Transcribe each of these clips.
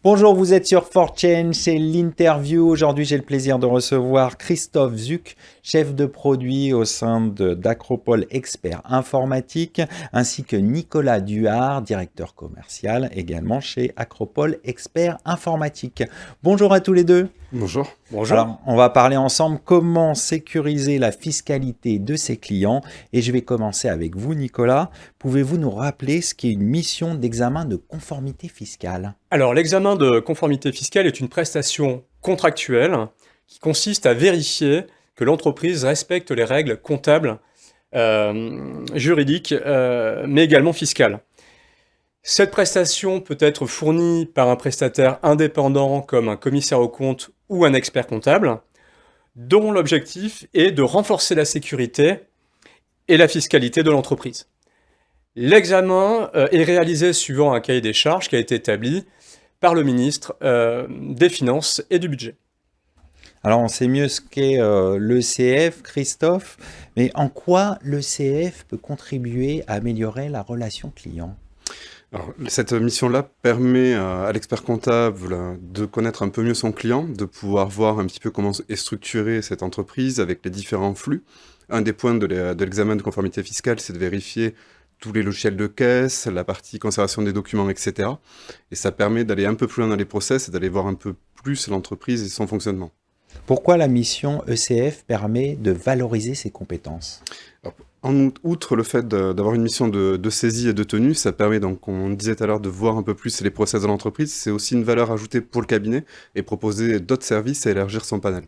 Bonjour, vous êtes sur 4Change, c'est l'interview. Aujourd'hui, j'ai le plaisir de recevoir Christophe Zuck, chef de produit au sein d'Acropole Expert Informatique, ainsi que Nicolas Duhard, directeur commercial également chez Acropole Expert Informatique. Bonjour à tous les deux. Bonjour. Bonjour. Alors, on va parler ensemble comment sécuriser la fiscalité de ses clients. Et je vais commencer avec vous, Nicolas. Pouvez-vous nous rappeler ce qu'est une mission d'examen de conformité fiscale ? Alors, l'examen de conformité fiscale est une prestation contractuelle qui consiste à vérifier que l'entreprise respecte les règles comptables, juridiques, mais également fiscales. Cette prestation peut être fournie par un prestataire indépendant comme un commissaire aux comptes ou un expert comptable, dont l'objectif est de renforcer la sécurité et la fiscalité de l'entreprise. L'examen est réalisé suivant un cahier des charges qui a été établi par le ministre des Finances et du Budget. Alors, on sait mieux ce qu'est l'ECF, Christophe, mais en quoi l'ECF peut contribuer à améliorer la relation client ? Alors, cette mission-là permet à l'expert comptable de connaître un peu mieux son client, de pouvoir voir un petit peu comment est structurée cette entreprise avec les différents flux. Un des points de l'examen de conformité fiscale, c'est de vérifier tous les logiciels de caisse, la partie conservation des documents, etc. Et ça permet d'aller un peu plus loin dans les process et d'aller voir un peu plus l'entreprise et son fonctionnement. Pourquoi la mission ECF permet de valoriser ses compétences ? Alors, outre le fait d'avoir une mission de saisie et de tenue, ça permet donc, comme on disait tout à l'heure, de voir un peu plus les process de l'entreprise. C'est aussi une valeur ajoutée pour le cabinet et proposer d'autres services et élargir son panel.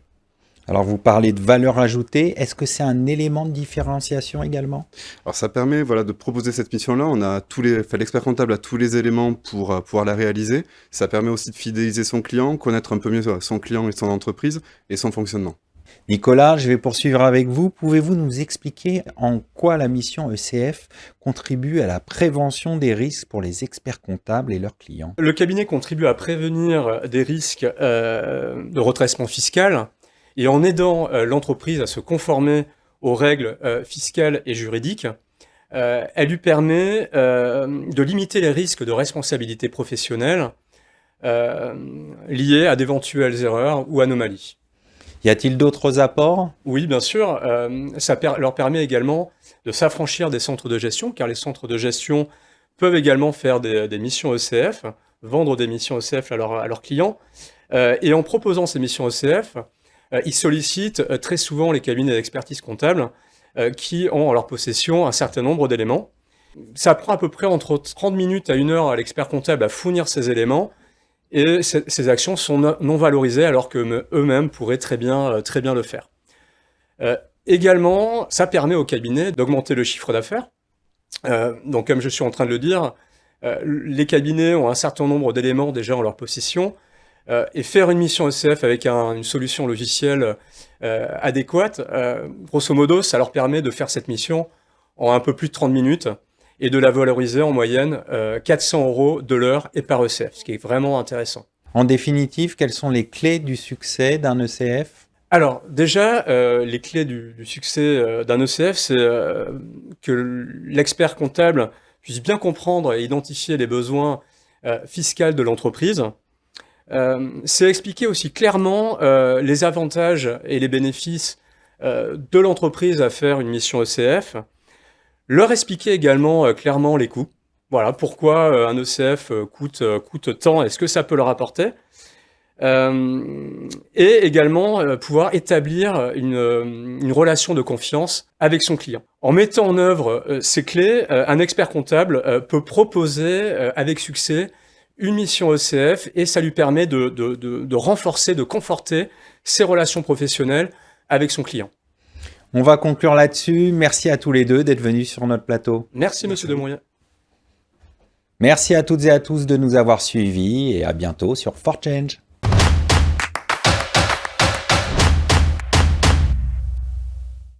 Alors, vous parlez de valeur ajoutée. Est-ce que c'est un élément de différenciation également ? Alors, ça permet de proposer cette mission-là. On a l'expert comptable a tous les éléments pour pouvoir la réaliser. Ça permet aussi de fidéliser son client, connaître un peu mieux son client et son entreprise et son fonctionnement. Nicolas, je vais poursuivre avec vous. Pouvez-vous nous expliquer en quoi la mission ECF contribue à la prévention des risques pour les experts comptables et leurs clients ? Le cabinet contribue à prévenir des risques de redressement fiscal et en aidant l'entreprise à se conformer aux règles fiscales et juridiques, elle lui permet de limiter les risques de responsabilité professionnelle liés à d'éventuelles erreurs ou anomalies. Y a-t-il d'autres apports ? Oui, bien sûr. Ça leur permet également de s'affranchir des centres de gestion, car les centres de gestion peuvent également faire des missions ECF, vendre des missions ECF à leurs clients. Et en proposant ces missions ECF, ils sollicitent très souvent les cabinets d'expertise comptable qui ont en leur possession un certain nombre d'éléments. Ça prend à peu près entre 30 minutes à 1 heure à l'expert comptable à fournir ces éléments. Et ces actions sont non valorisées alors qu'eux-mêmes pourraient très bien le faire. Également, ça permet au cabinet d'augmenter le chiffre d'affaires. Donc, comme je suis en train de le dire, les cabinets ont un certain nombre d'éléments déjà en leur possession. Et faire une mission ECF avec une solution logicielle adéquate, grosso modo, ça leur permet de faire cette mission en un peu plus de 30 minutes. Et de la valoriser en moyenne 400 € de l'heure et par ECF, ce qui est vraiment intéressant. En définitive, quelles sont les clés du succès d'un ECF ? Alors déjà, les clés du succès d'un ECF, c'est que l'expert comptable puisse bien comprendre et identifier les besoins fiscaux de l'entreprise. C'est expliquer aussi clairement les avantages et les bénéfices de l'entreprise à faire une mission ECF. Leur expliquer également clairement les coûts. Voilà, pourquoi un ECF coûte tant et ce que ça peut leur apporter. Et également pouvoir établir une relation de confiance avec son client. En mettant en œuvre ces clés, un expert comptable peut proposer avec succès une mission ECF et ça lui permet de renforcer, de conforter ses relations professionnelles avec son client. On va conclure là-dessus. Merci à tous les deux d'être venus sur notre plateau. Merci, monsieur Demouriez. Merci à toutes et à tous de nous avoir suivis et à bientôt sur 4Change.